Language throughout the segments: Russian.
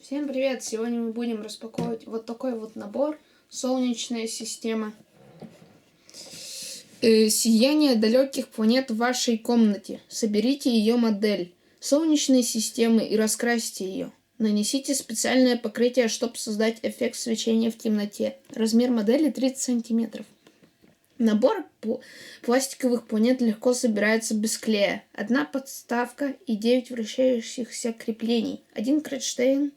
Всем привет! Сегодня мы будем распаковывать вот такой вот набор «Солнечная система». Сияние далеких планет в вашей комнате. Соберите ее модель Солнечной системы и раскрасьте ее. Нанесите специальное покрытие, чтобы создать эффект свечения в темноте. Размер модели 30 см. Набор пластиковых планет легко собирается без клея. Одна подставка и 9 вращающихся креплений. Один кронштейн,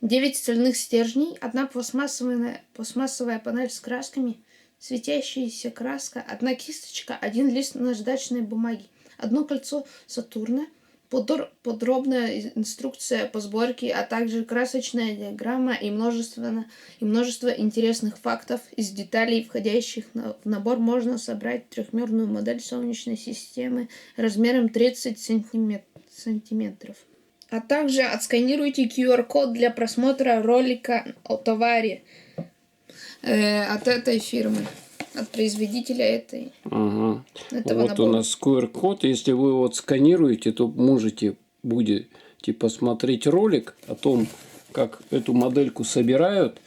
9 стальных стержней, одна пластмассовая панель с красками, светящаяся краска, одна кисточка, один лист наждачной бумаги, одно кольцо Сатурна, подробная инструкция по сборке, а также красочная диаграмма и множество интересных фактов. Из деталей, входящих в набор, можно собрать трехмерную модель Солнечной системы размером 30 сантиметров. А также отсканируйте QR-код для просмотра ролика о товаре от этой фирмы, от производителя этого Вот набора. у нас QR-код. Если вы его сканируете, то будете посмотреть ролик о том, как эту модельку собирают.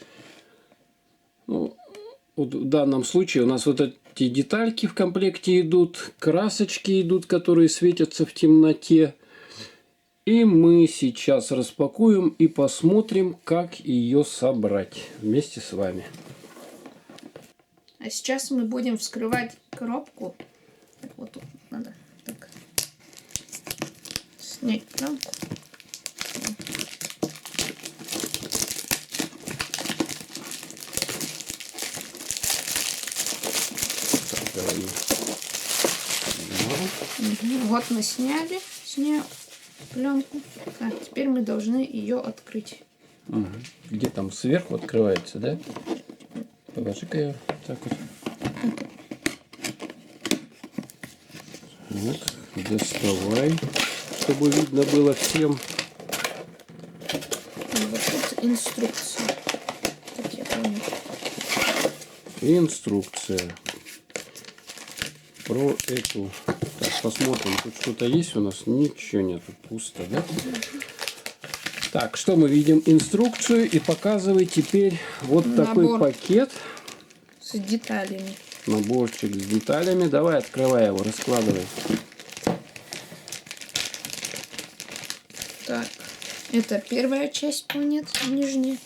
Ну, вот в данном случае у нас вот эти детальки в комплекте идут, красочки идут, которые светятся в темноте. И мы сейчас распакуем и посмотрим, как ее собрать вместе с вами. А сейчас мы будем вскрывать коробку. Так, вот тут надо так снять пленку. Вот мы сняли пленку. Так, теперь мы должны ее открыть. Где там сверху открывается, да? Положи-ка ее так вот. Вот, доставай, чтобы видно было всем. Вот тут инструкция. Как я помню. Инструкция про эту. Так, посмотрим, тут что-то есть у нас? Ничего нету, пусто, да? Так, что мы видим? Инструкцию, и показывай теперь вот такой пакет. С деталями. Наборчик с деталями. Давай, открывай его, раскладывай. Так, это первая часть планет, нижняя.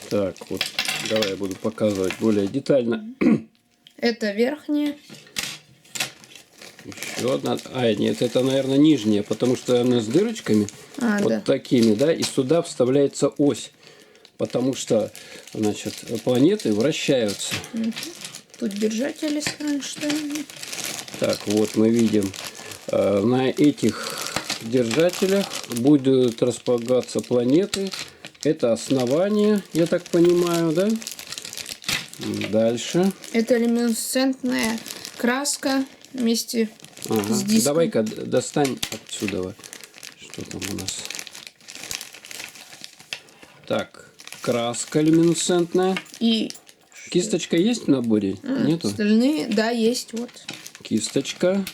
Так, вот, давай я буду показывать более детально. Это верхняя. Еще одна. А, нет, это, наверное, нижняя, потому что она с дырочками. Вот да. такими, да, и сюда вставляется ось. Потому что, значит, планеты вращаются. Тут держатели с кронштейном. Так, вот мы видим, на этих держателях будут располагаться планеты. Это основание, я так понимаю, да? Дальше. Это люминесцентная краска вместе с диском. Давай-ка достань отсюда. Что там у нас? Так, краска люминесцентная. И кисточка есть в наборе? Нету? Остальные, да, есть. Вот. Кисточка.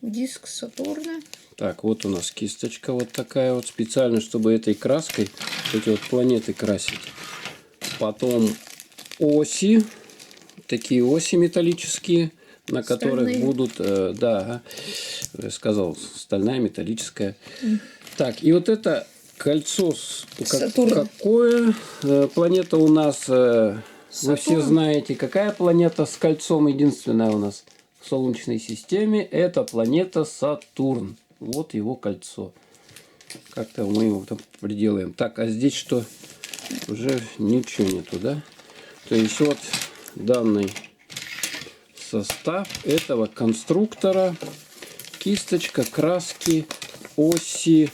Диск Сатурна. Так, вот у нас кисточка вот такая вот, специально, чтобы этой краской эти вот планеты красить. Потом оси, такие оси металлические, на которых будут, да, я сказал, стальная, металлическая. Так, и вот это кольцо, какое планета у нас, вы все знаете, какая планета с кольцом единственная у нас в Солнечной системе, это планета Сатурн. Вот его кольцо. Как-то мы его там приделаем. Так, а здесь что? Уже ничего нету, да? То есть вот данный состав этого конструктора. Кисточка, краски, оси,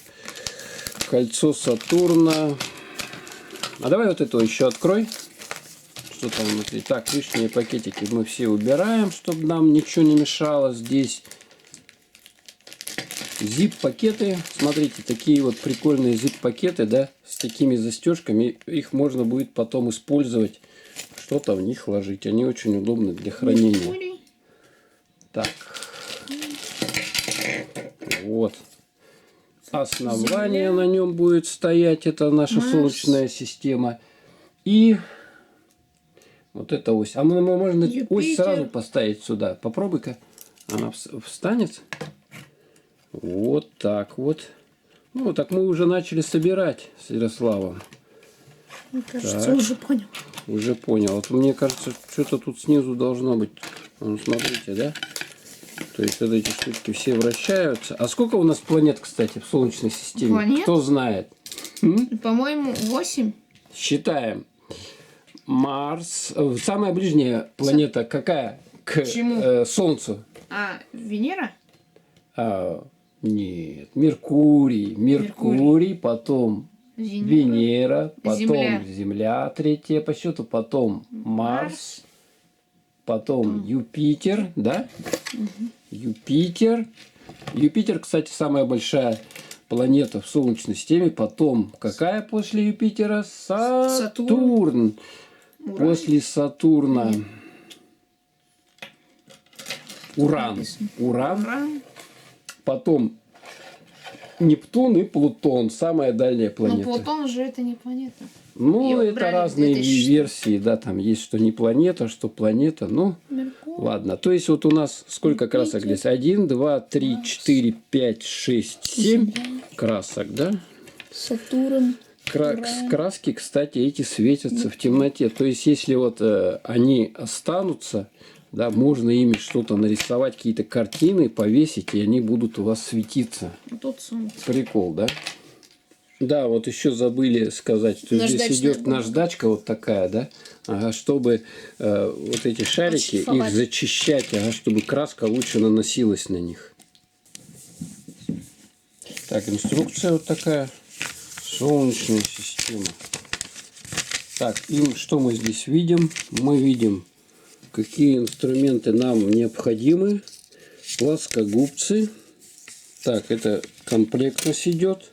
кольцо Сатурна. А давай вот это еще открой. Что там внутри? Так, лишние пакетики мы все убираем, чтобы нам ничего не мешало здесь. Зип-пакеты. Смотрите, такие вот прикольные зип-пакеты, да, с такими застежками. Их можно будет потом использовать, что-то в них ложить. Они очень удобны для хранения. Так. Вот. основание Земля. на нем будет стоять, это наша Марс. Солнечная система. И вот эта ось. А можно ось Юпитер. сразу поставить сюда. Попробуй-ка. Она встанет. Вот так вот. Ну, так мы уже начали собирать с Ярославом. Мне кажется, Так. уже понял. Уже понял. Вот мне кажется, что-то тут снизу должно быть. Ну, смотрите, да? То есть вот эти штучки все вращаются. А сколько у нас планет, кстати, в Солнечной системе? Планет? Кто знает? По-моему, 8. Считаем. Марс. Самая ближняя планета какая к Чему? Солнцу? А, Венера? Нет. Меркурий, потом Венера, потом Земля, третья по счету, потом Марс, потом Юпитер, да? Юпитер. Юпитер, кстати, самая большая планета в Солнечной системе. Потом какая после Юпитера? Сатурн. После Сатурна Уран. Уран. Потом Нептун и Плутон. Самая дальняя Но планета. Плутон же это не планета. Ну, Его это брали в разные 2006. версии, да, там есть что не планета, что планета, ну, Меркурий. ладно. То есть вот у нас сколько Юпитер. красок здесь? 1, 2, 3, 4, 5, 6, 7 Земля. красок, да? Сатурн. Уран. Краски, кстати, эти светятся в темноте. То есть, если вот они останутся, да, можно ими что-то нарисовать, какие-то картины повесить, и они будут у вас светиться. Тут Солнце. Прикол, да? Да, вот еще забыли сказать, что здесь Наждачная идет бумага. наждачка вот такая, да? Ага, чтобы вот эти шарики, их Отшлифовать. зачищать, ага, чтобы краска лучше наносилась на них. Так, инструкция вот такая. Солнечная система. Так, и что мы здесь видим? Мы видим, какие инструменты нам необходимы. Плоскогубцы. Так, это комплектность идет.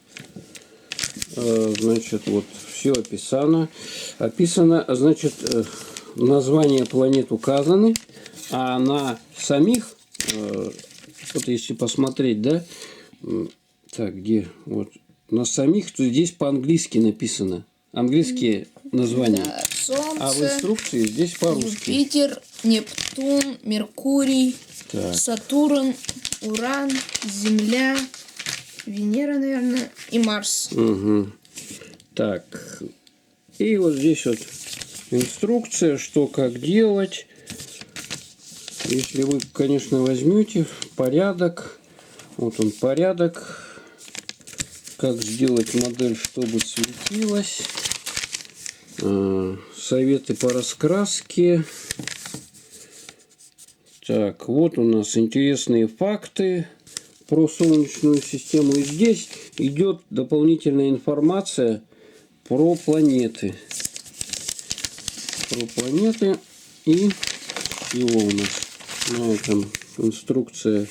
Значит, вот все описано. Описано, значит, названия планет указаны, а на самих, вот если посмотреть, да, так, где, вот, на самих, то здесь по-английски написано. Английские названия. Да, А в Солнце, инструкции здесь по-русски. Юпитер, Нептун, Меркурий, Так. Сатурн, Уран, Земля, Венера, наверное, и Марс. Угу. Так. И вот здесь вот инструкция, что как делать. Если вы, конечно, возьмете порядок. Вот он порядок. Как сделать модель, чтобы светилась. Советы по раскраске. Так, вот у нас интересные факты про Солнечную систему. И здесь идет дополнительная информация про планеты. Про планеты и его у нас. На этом инструкция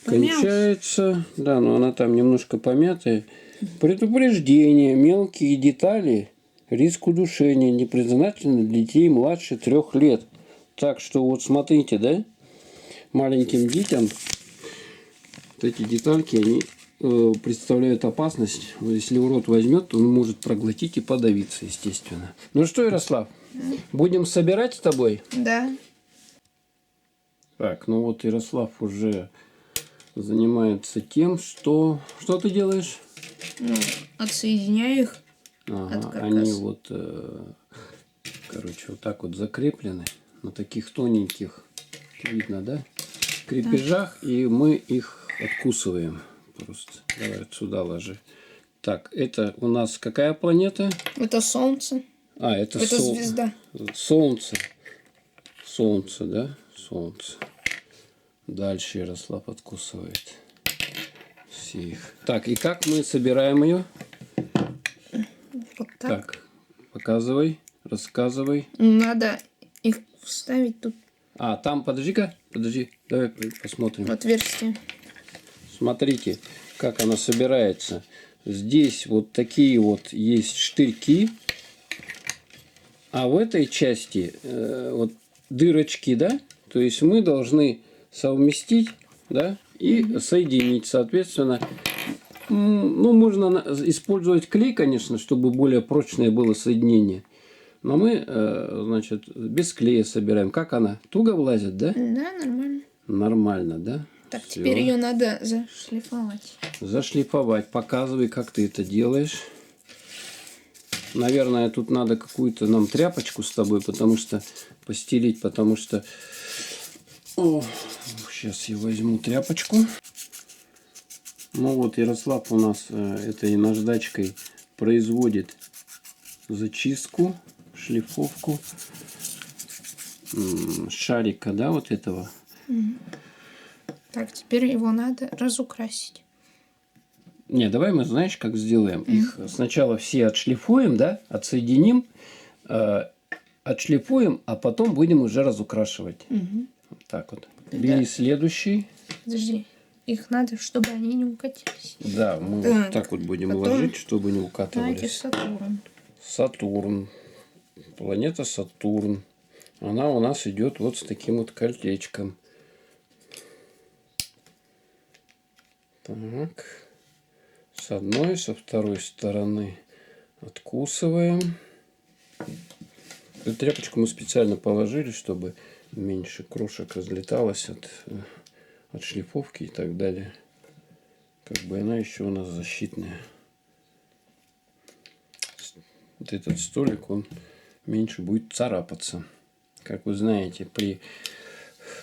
кончается. Да, но она там немножко помятая. Предупреждение. Мелкие детали. Риск удушения. Не предназначены для детей младше 3 лет. Так что вот смотрите, да? Маленьким детям вот эти детальки, они представляют опасность. Если в рот возьмет, то он может проглотить и подавиться, естественно. Ну что, Ярослав, будем собирать с тобой? Да. Так, ну вот Ярослав уже занимается тем, что... Что ты делаешь? Ну, отсоединяю их. Ага, от каркаса. они вот, короче, вот так вот закреплены на таких тоненьких, видно, да? Крепежах, и мы их откусываем просто. Давай вот сюда ложи. Так, это у нас какая планета? Это Солнце. Это Это звезда. Солнце. Солнце, да? Солнце. Дальше Ярослав откусывает. Все их. Так, и как мы собираем ее? Вот так. Так, показывай, рассказывай. Надо их вставить тут Там, подожди-ка, подожди, давай посмотрим. в отверстие. Смотрите, как она собирается. Здесь вот такие вот есть штырьки, а в этой части вот дырочки, да? То есть мы должны совместить, да, и соединить, соответственно, Ну, можно использовать клей, конечно, чтобы более прочное было соединение. Но мы, значит, без клея собираем. Как она? Туго влазит, да? Да, нормально. Нормально, да? Так, Всё. теперь ее надо зашлифовать. Зашлифовать. Показывай, как ты это делаешь. Наверное, тут надо какую-то нам тряпочку с тобой, потому что постелить, потому что... О, сейчас я возьму тряпочку. Ну вот Ярослав у нас этой наждачкой производит зачистку, шлифовку шарика, да, вот этого. Так, теперь его надо разукрасить. Не, давай мы, знаешь, как сделаем? Их сначала все отшлифуем, да, отсоединим, отшлифуем, а потом будем уже разукрашивать. Вот так вот. Бери следующий. Подожди, их надо, чтобы они не укатились. Да, мы Так, вот так вот будем потом ложить, чтобы не Знаете, укатывались. Сатурн. Сатурн. Планета Сатурн. Она у нас идет вот с таким вот колечком. Так. С одной, со второй стороны откусываем. Эту тряпочку мы специально положили, чтобы меньше крошек разлеталось от шлифовки и так далее. Как бы она еще у нас защитная. Вот этот столик, он меньше будет царапаться. Как вы знаете, при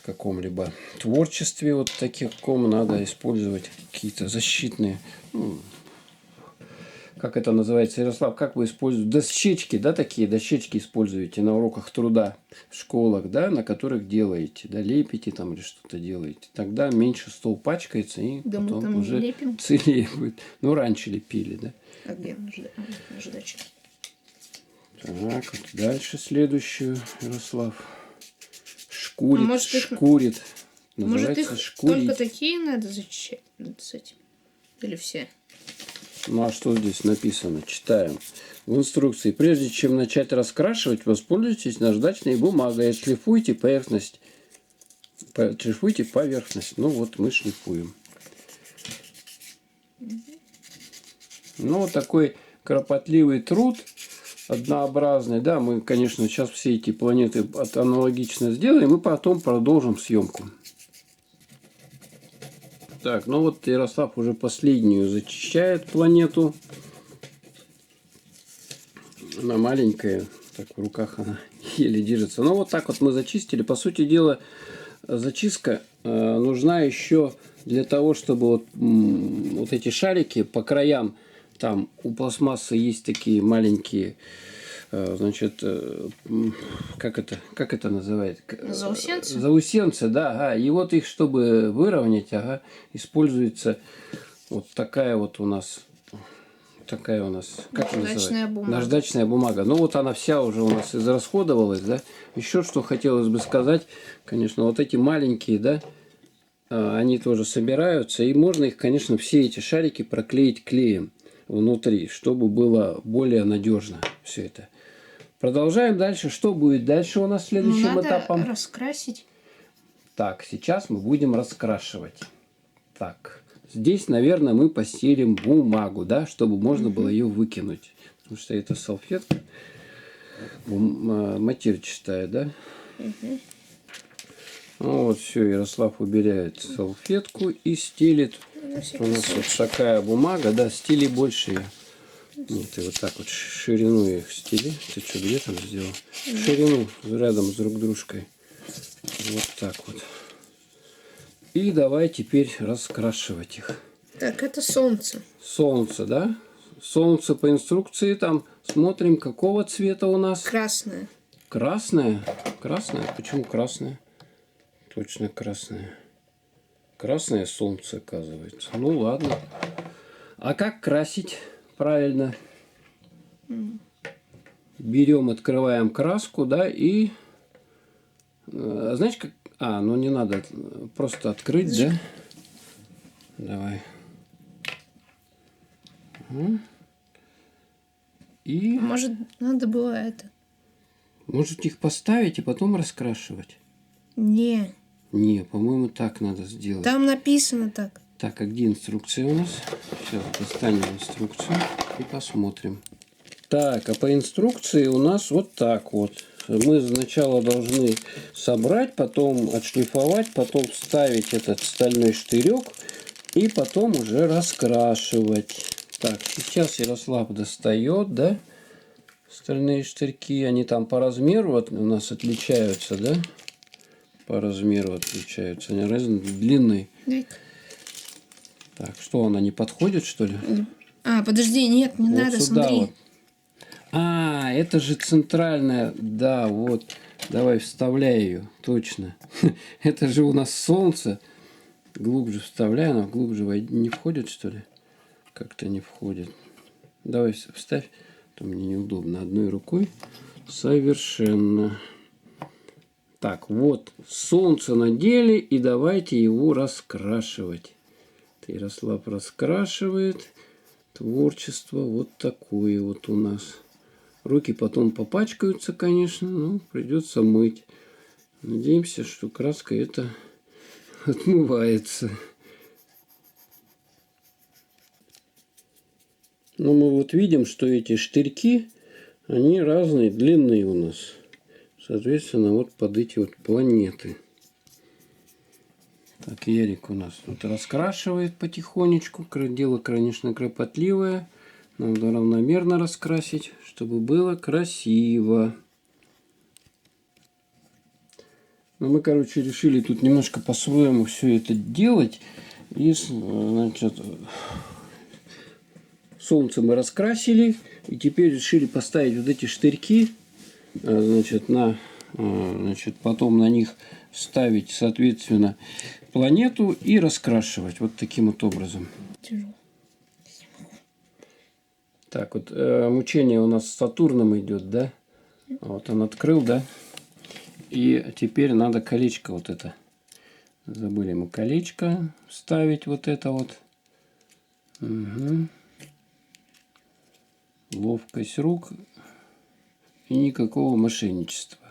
каком-либо творчестве вот таком надо использовать какие-то защитные, как это называется, Ярослав, как вы используете? Дощечки, да, такие дощечки используете на уроках труда в школах, да, на которых делаете, да, лепите там или что-то делаете. Тогда меньше стол пачкается и Да мы потом там уже лепим. целее будет. Ну, раньше лепили, да. А где наждачка? Так, вот дальше следующую, Ярослав. Шкурит, может, их- шкурит. Может, Называется их шкурить. только такие надо зачищать с этим? Или все? Ну а что здесь написано? Читаем. В инструкции. Прежде чем начать раскрашивать, воспользуйтесь наждачной бумагой. Отшлифуйте поверхность. Шлифуйте поверхность. Ну вот мы шлифуем. Ну вот такой кропотливый труд. Однообразный. Да, мы, конечно, сейчас все эти планеты аналогично сделаем. И потом продолжим съемку. Так, ну вот Ярослав уже последнюю зачищает планету. Она маленькая, так в руках она еле держится. Ну вот так вот мы зачистили. По сути дела, зачистка нужна еще для того, чтобы вот эти шарики по краям, там у пластмассы есть такие маленькие, значит, как это называется? Заусенцы? Заусенцы, да. Ага. И вот их, чтобы выровнять, используется вот такая вот у нас, как Наждачная бумага. Наждачная бумага. Ну вот она вся уже у нас израсходовалась, да. Еще что хотелось бы сказать, конечно, вот эти маленькие, да, они тоже собираются, и можно их, конечно, все эти шарики проклеить клеем внутри, чтобы было более надежно все это. Продолжаем дальше. Что будет дальше у нас следующим этапом? Надо раскрасить. Так, сейчас мы будем раскрашивать. Так, здесь, наверное, мы постелим бумагу, да, чтобы можно было ее выкинуть. Потому что это салфетка матерчатая, да? Ну, вот все, Ярослав убирает салфетку и стелит. У нас вот такая бумага, да, стили больше ее. Нет, ты вот так вот ширину их стили. Ты что, где там сделал? Ширину рядом с друг дружкой. Вот так вот. И давай теперь раскрашивать их. Так, это солнце. Солнце, да? Солнце по инструкции там смотрим, какого цвета у нас? Красное. Красное? Красное? Почему красное? Точно красное. Красное солнце, оказывается. Ну ладно. А как красить правильно? Берем, открываем краску, да, и знаешь, как... ну не надо просто открыть, да? Давай. И Может, надо было это? может их поставить и потом раскрашивать? Не. Не, по-моему, так надо сделать. Там написано так. Так, а где инструкция у нас? Сейчас достанем инструкцию и посмотрим. Так, а по инструкции у нас вот так вот. Мы сначала должны собрать, потом отшлифовать, потом вставить этот стальной штырек и потом уже раскрашивать. Так, сейчас Ярослав достает, да, стальные штырьки. Они там по размеру вот у нас отличаются, да? По размеру отличаются. Они разной длины. Так, что, она не подходит, что ли? А, подожди, нет, не Вот надо, сюда смотри. вот. А, это же центральная, да, вот. Давай вставляй ее, точно. Это же у нас солнце. Глубже вставляй, она глубже не входит, что ли? Как-то не входит. Давай вставь, а то мне неудобно одной рукой. Совершенно. Так, вот солнце надели, и давайте его раскрашивать. Ярослав раскрашивает. Творчество вот такое вот у нас. Руки потом попачкаются, конечно, но придется мыть. Надеемся, что краска это отмывается. Но мы вот видим, что эти штырьки, они разной длины у нас. Соответственно, вот под эти вот планеты. Так, Ярик у нас тут раскрашивает потихонечку. Дело, конечно, кропотливое. Надо равномерно раскрасить, чтобы было красиво. Но мы, короче, решили тут немножко по-своему все это делать. И, значит, солнце мы раскрасили. И теперь решили поставить вот эти штырьки. Значит, потом на них ставить, соответственно, планету и раскрашивать вот таким вот образом. Так, вот мучение у нас с Сатурном идет, да? Вот он открыл, да? И теперь надо колечко вот это. Забыли мы колечко вставить, вот это вот. Угу. Ловкость рук и никакого мошенничества,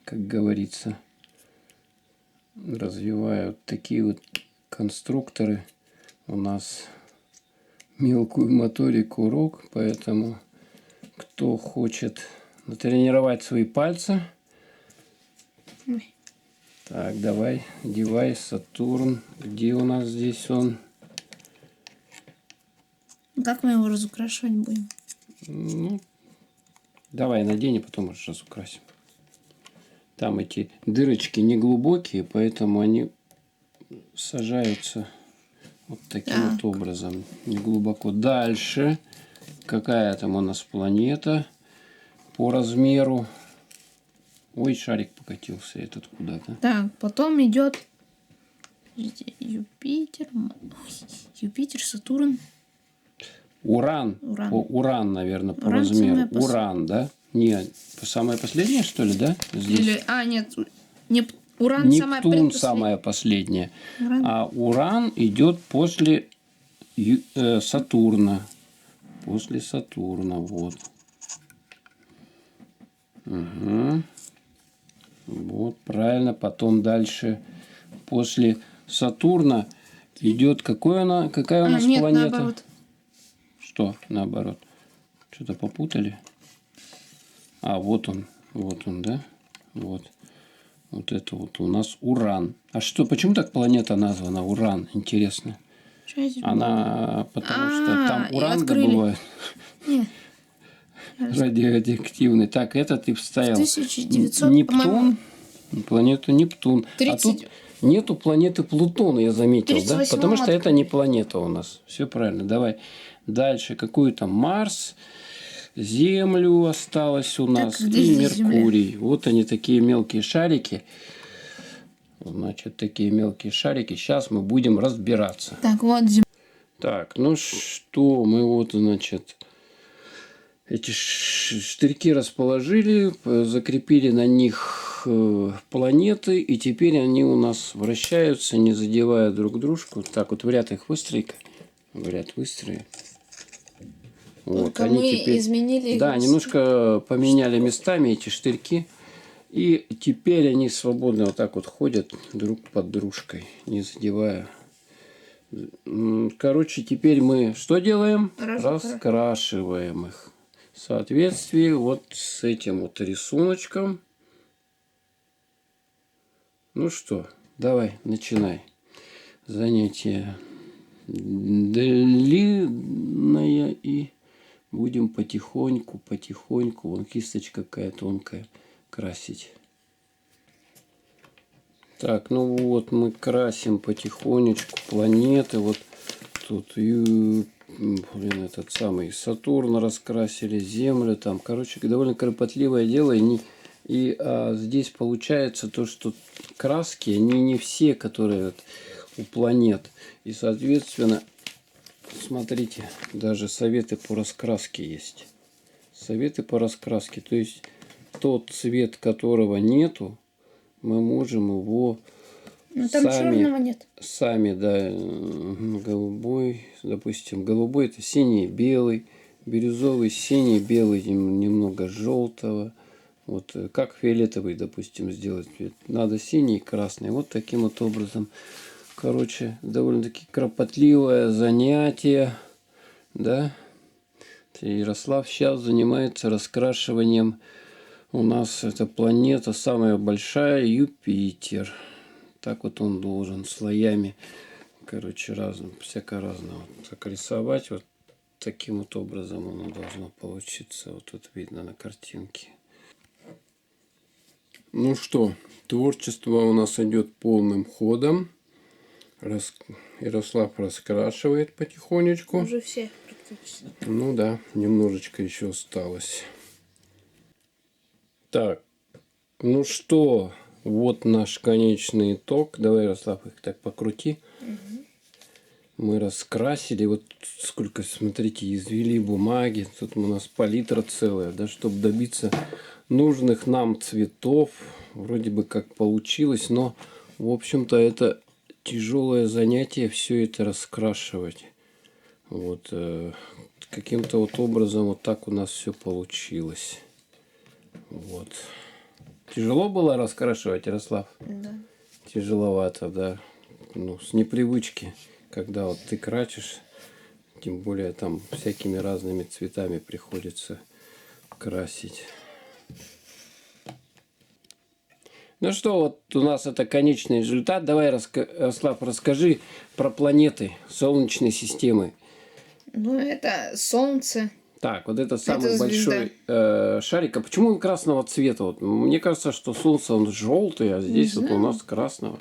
как говорится. Развивают такие вот конструкторы у нас мелкую моторику рук, поэтому кто хочет натренировать свои пальцы. Так, давай, девайс Сатурн. Где у нас здесь он? Как мы его разукрашивать будем? Ну, давай надень, а потом разукрасим. Там эти дырочки не глубокие, поэтому они сажаются вот таким вот образом. Не глубоко. Дальше. Какая там у нас планета по размеру? Ой, шарик покатился этот куда-то. Так, потом идет Юпитер, Сатурн. Уран. Уран, наверное, по размеру. Уран, да? Нет, самое последнее, что ли, да? Здесь? Или, нет, Уран Нептун самая последняя. А Уран идет после Сатурна. После Сатурна, вот. Угу. Вот, правильно. Потом дальше после Сатурна идет какая у нас планета? Наоборот. Что наоборот? Что-то попутали? А, вот он, да? Вот. Вот это вот у нас Уран. А что, почему так планета названа Уран? Интересно. Она, потому что там уран добывают. Нет. Радиоактивный. Так, это ты вставил. 1900, Нептун. Планету Нептун. 30... А тут нету планеты Плутон, я заметил, да? Потому что это не планета у нас. Все правильно. Давай дальше. Какую там Марс, Землю осталось у нас. Так, и Меркурий. Земля? Вот они, такие мелкие шарики. Значит, такие мелкие шарики. Сейчас мы будем разбираться. Так, вот Земля. Так, ну что, мы вот, значит, эти штырьки расположили, закрепили на них планеты, и теперь они у нас вращаются, не задевая друг дружку. Так, вот в ряд их выстрои-ка. В ряд выстрои. Вот, они мы теперь изменили. Да, немножко поменяли местами эти штырьки. И теперь они свободно вот так вот ходят друг под дружкой, не задевая Короче, теперь мы что делаем? Раскрашиваем. Раскрашиваем их. В соответствии вот с этим вот рисуночком. Ну что, давай, начинай. Занятие длинное и будем потихоньку, вон кисточка какая тонкая, красить. Так, ну вот мы красим потихонечку планеты. Вот тут, блин, этот самый Сатурн раскрасили, Землю там. Короче, довольно кропотливое дело. Здесь получается то, что краски, они не все, которые вот у планет. И, соответственно, смотрите, даже советы по раскраске есть. Советы по раскраске. То есть, тот цвет, которого нету, мы можем его Ну там черного нет. сами, да, голубой, допустим, голубой это синий, белый, бирюзовый, синий, белый, немного желтого. Вот как фиолетовый, допустим, сделать. Надо синий и красный. Вот таким вот образом. Короче, довольно-таки кропотливое занятие, да. Ярослав сейчас занимается раскрашиванием. У нас эта планета самая большая, Юпитер. Так вот он должен слоями, короче, всяко разного. Так рисовать вот таким вот образом оно должно получиться. Вот тут видно на картинке. Ну что, творчество у нас идет полным ходом. Ярослав раскрашивает потихонечку. Уже все практически. Ну да, немножечко еще осталось. Так, ну что, вот наш конечный итог. Давай, Ярослав, их так покрути. Угу. Мы раскрасили. Вот сколько, смотрите, извели бумаги. Тут у нас палитра целая, да, чтобы добиться нужных нам цветов. Вроде бы как получилось, но, в общем-то, это тяжелое занятие все это раскрашивать. Вот каким-то вот образом вот так у нас все получилось. Вот. Тяжело было раскрашивать, Ярослав? Да. Тяжеловато, да. Ну, с непривычки, когда вот ты крачишь, тем более там всякими разными цветами приходится красить. Ну что, вот у нас это конечный результат. Давай, Ярослав, расскажи про планеты Солнечной системы. Ну, это Солнце. Так, вот это самый Это большой шарик. А почему он красного цвета? Вот, мне кажется, что Солнце он желтый, а здесь вот у нас красного.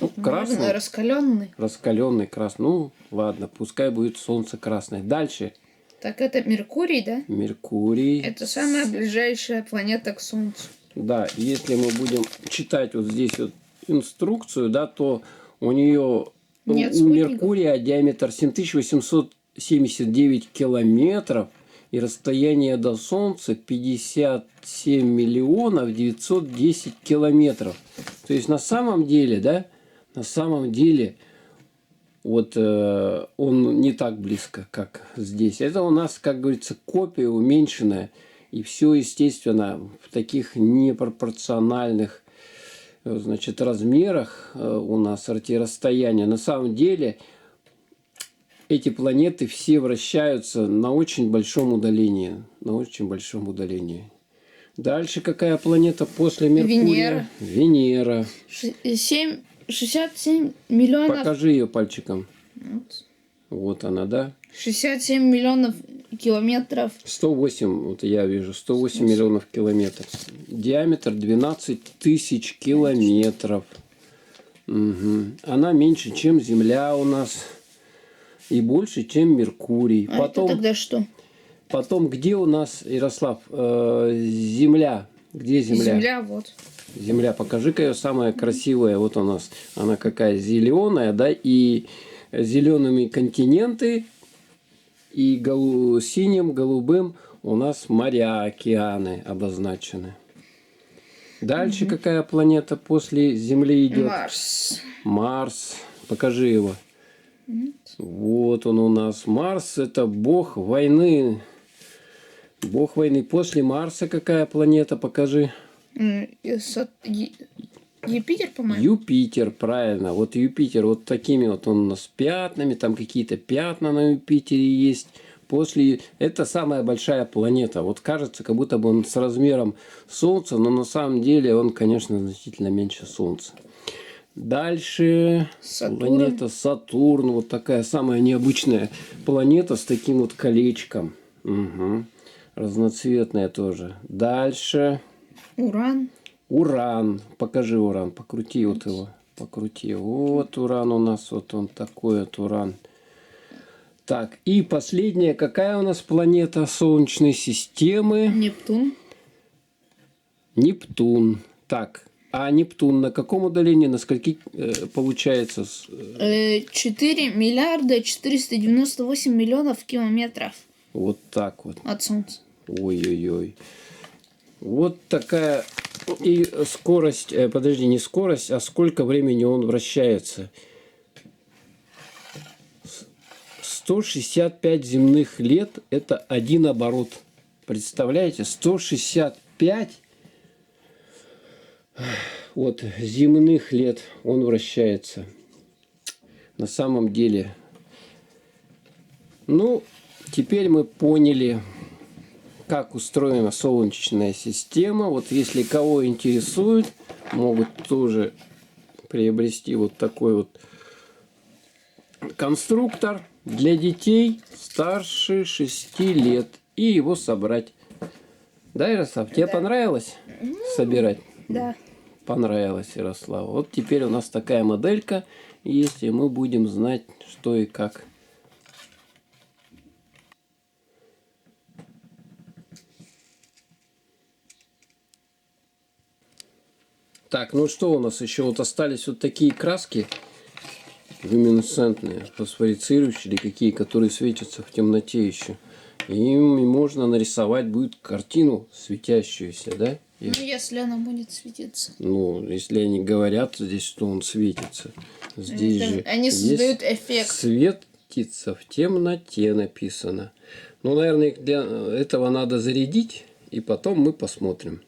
Ну, красный. Раскаленный. Раскаленный красный. Ну, ладно, пускай будет Солнце красное. Дальше. Так это Меркурий, да? Меркурий. Это самая ближайшая планета к Солнцу. Да, если мы будем читать вот здесь вот инструкцию, да, то у нее Нет у спутников. Меркурия диаметр 7879 километров и расстояние до Солнца 57 миллионов 910 километров. То есть на самом деле, да, на самом деле вот он не так близко, как здесь. Это у нас, как говорится, копия уменьшенная. И все, естественно, в таких непропорциональных, значит, размерах у нас эти расстояния. На самом деле эти планеты все вращаются на очень большом удалении. На очень большом удалении. Дальше какая планета после Меркурия? Венера. 67 миллионов. Покажи ее пальчиком. Вот. Вот она, да? 67 миллионов километров. 108, вот я вижу, 108 миллионов километров. Диаметр 12 тысяч километров. Угу. Она меньше, чем Земля у нас. И больше, чем Меркурий. А это тогда что? Потом, где у нас, Ярослав, Земля? Где Земля? Земля, вот. Земля, покажи-ка ее самая красивая. Вот у нас она какая зеленая, да, и зелеными континенты, и синим, голубым у нас моря, океаны обозначены. Дальше какая планета после Земли идет? Марс. Марс. Покажи его. Вот он у нас. Марс – это бог войны. Бог войны. После Марса какая планета? Покажи. Юпитер, по-моему. Юпитер, правильно. Вот Юпитер вот такими вот он у нас пятнами, там какие-то пятна на Юпитере есть. После это самая большая планета. Вот кажется, как будто бы он с размером Солнца, но на самом деле он, конечно, значительно меньше Солнца. Дальше Сатурн. планета Сатурн. Вот такая самая необычная планета с таким вот колечком. Угу. Разноцветная тоже. Дальше. Уран. Уран. Покажи Уран. Покрути вот его. Покрути. Вот Уран у нас. Вот он такой вот Уран. Так, и последняя, какая у нас планета Солнечной системы? Нептун. Нептун. Так, а Нептун на каком удалении, на скольки получается? 4 миллиарда 498 миллионов километров Вот так вот. от Солнца. Ой-ой-ой. Вот такая и скорость, подожди, не скорость, а сколько времени он вращается. 165 земных лет – это один оборот. Представляете? 165 вот, земных лет он вращается. На самом деле. Ну, теперь мы поняли, как устроена Солнечная система. Вот если кого интересует, могут тоже приобрести вот такой вот конструктор для детей старше 6 лет и его собрать. Да, Ярослав? Тебе понравилось собирать? Да. Понравилось, Ярослав. Вот теперь у нас такая моделька есть, и мы будем знать, что и как. Так, ну что у нас еще? Вот остались вот такие краски люминесцентные, фосфорицирующие, или какие, которые светятся в темноте еще. Ими можно нарисовать будет картину светящуюся, да? Ну, если она будет светиться. Ну, если они говорят здесь, что он светится. Здесь же Они создают эффект. светится в темноте написано. Ну, наверное, для этого надо зарядить, и потом мы посмотрим.